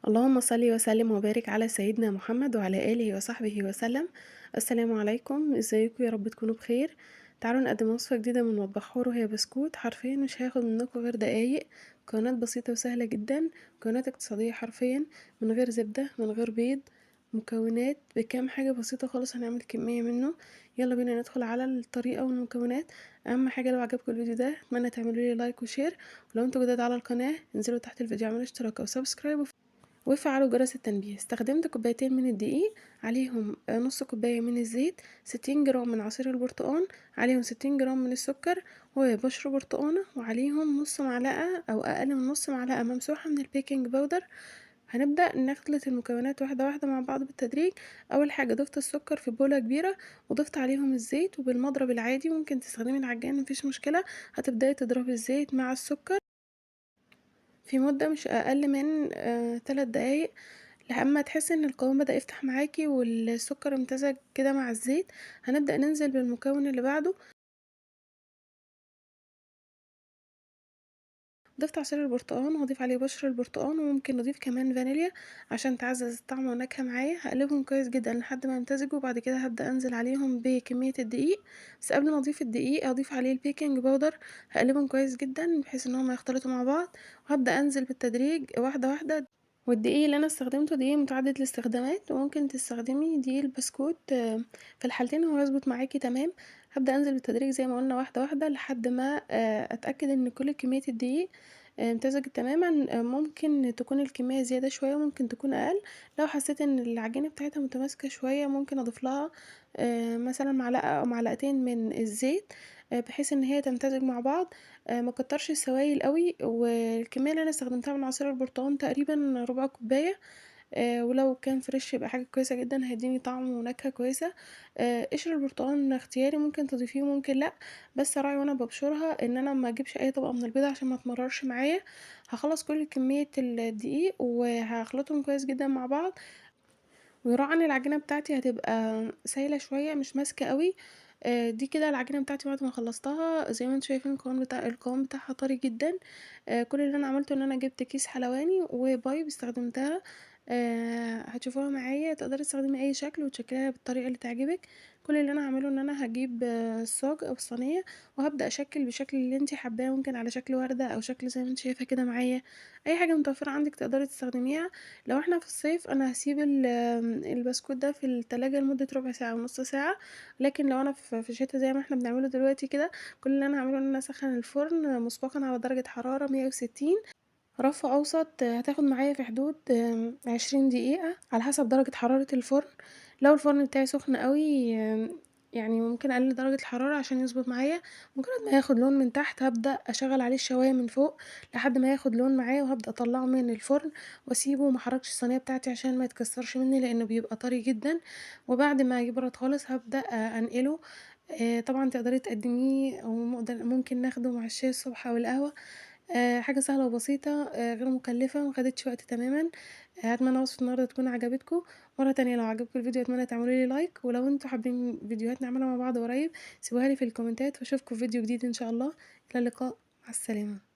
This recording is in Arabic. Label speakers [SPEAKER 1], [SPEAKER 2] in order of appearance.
[SPEAKER 1] اللهم صل وسلم وبارك على سيدنا محمد وعلى آله وصحبه وسلم. السلام عليكم، ازيكم؟ يا رب تكونوا بخير. تعالوا نقدم وصفة جديدة من مطبخ حور، وهي بسكوت. حرفيا مش هياخد منكم غير دقايق. مكونات بسيطة وسهلة جدا، مكونات اقتصادية حرفيا، من غير زبدة من غير بيض. مكونات بكام حاجة بسيطة خالص هنعمل كمية منه. يلا بينا ندخل على الطريقة والمكونات. اهم حاجة لو عجبكم الفيديو ده اتمنى تعملوا لي لايك وشير، ولو انتوا جداد على القناة انزلوا تحت الفيديو اعملوا اشتراك او سبسكرايب وفعلوا جرس التنبيه. استخدمت كوبايتين من الدقيق، عليهم نص كوباية من الزيت، 60 جرام من عصير البرتقال، عليهم 60 جرام من السكر وبشر برتقانة، وعليهم نص معلقة أو أقل من نص معلقة ممسوحة من البيكنج باودر. هنبدأ نخلط المكونات واحدة واحدة مع بعض بالتدريج. أول حاجة ضفت السكر في بولة كبيرة، وضفت عليهم الزيت، وبالمضرب العادي ممكن تستخدمي العجان مفيش مشكلة. هتبدأي تضربي الزيت مع السكر في مدة مش أقل من 3 دقايق، لما تحسي ان القوام بدأ يفتح معاكي والسكر امتزج كده مع الزيت. هنبدأ ننزل بالمكون اللي بعده. ضفت عصير البرتقال، وهضيف عليه بشر البرتقال، وممكن نضيف كمان فانيليا عشان تعزز الطعم والنكهة معايا. هقلبهم كويس جدا لحد ما يمتزجوا، وبعد كده هبدأ انزل عليهم بكمية الدقيق. بس قبل ما اضيف الدقيق هضيف عليه البيكنج باودر. هقلبهم كويس جدا بحيث ان هم يختلطوا مع بعض، وهبدأ انزل بالتدريج واحدة واحدة. والدقيق اللي انا استخدمته دقيق متعدد الاستخدامات، وممكن تستخدمي دقيق البسكوت. في الحالتين هو يظبط معاكي تمام. هبدأ انزل بالتدريج زي ما قلنا واحدة واحدة لحد ما اتأكد ان كل كمية الدقيق امتزجت تماما. ممكن تكون الكمية زيادة شوية، ممكن تكون اقل. لو حسيت ان العجينة بتاعتها متماسكة شوية ممكن اضيف لها مثلا معلقة او معلقتين من الزيت، بحيث ان هي تمتزج مع بعض. ما كترش السوائل قوي. والكميه اللي انا استخدمتها من عصير البرتقال تقريبا ربع كوبايه. ولو كان فريش يبقى حاجه كويسه جدا، هيديني طعم ونكهه كويسه. قشر البرتقال اختياري، ممكن تضيفيه وممكن لا. بس راعي وانا ببشرها ان انا ما اجيبش اي طبقه من البيض عشان ما تمررش معايا. هخلص كل كميه الدقيق وهخلطهم كويس جدا مع بعض. ويراعى ان العجينه بتاعتي هتبقى سايله شويه مش ماسكه قوي. دي كده العجينه بتاعتي بعد ما خلصتها زي ما انتم شايفين القوام بتاعها طري جدا. كل اللي انا عملته ان انا جبت كيس حلواني وبايب استخدمتها. هتشوفوها معايا، تقدري تستخدمي اي شكل وتشكليها بالطريقه اللي تعجبك. كل اللي انا هعمله ان انا هجيب الصاج او الصينيه، وهبدا اشكل بشكل اللي انت حباه، ممكن على شكل ورده او شكل زي ما انت شايفه كده معايا. اي حاجه متوفره عندك تقدري تستخدميها. لو احنا في الصيف انا هسيب البسكوت ده في التلاجة لمدة ربع ساعة او نص ساعة. لكن لو انا في الشتا زي ما احنا بنعمله دلوقتي كده، كل اللي انا هعمله ان انا اسخن الفرن مسبقا على درجة حرارة 160. رف اوسط. هتاخد معايا في حدود 20 دقيقة على حسب درجة حرارة الفرن. لو الفرن بتاعي سخن قوي يعني ممكن اقلل درجة الحرارة عشان يظبط معايا. مجرد ما ياخد لون من تحت هبدأ اشغل عليه الشواية من فوق لحد ما ياخد لون معايا، وهبدأ اطلعه من الفرن واسيبه. ما احركش الصينية بتاعتي عشان ما يتكسرش مني لانه بيبقى طري جدا. وبعد ما يبرد خالص هبدأ انقله. طبعا تقدري تقدميه او ممكن ناخده مع الشاي الصبح او القهوة. حاجة سهلة وبسيطة، غير مكلفة، مخدتش وقت تماما. اتمنى وصفة النهاردة تكون عجبتكم. مرة تانية لو عجبكم الفيديو اتمنى تعملوا لي لايك، ولو انتوا حابين فيديوهات نعملها مع بعض قريب سيبوها لي في الكومنتات، واشوفكم في فيديو جديد ان شاء الله. الى اللقاء، مع السلامة.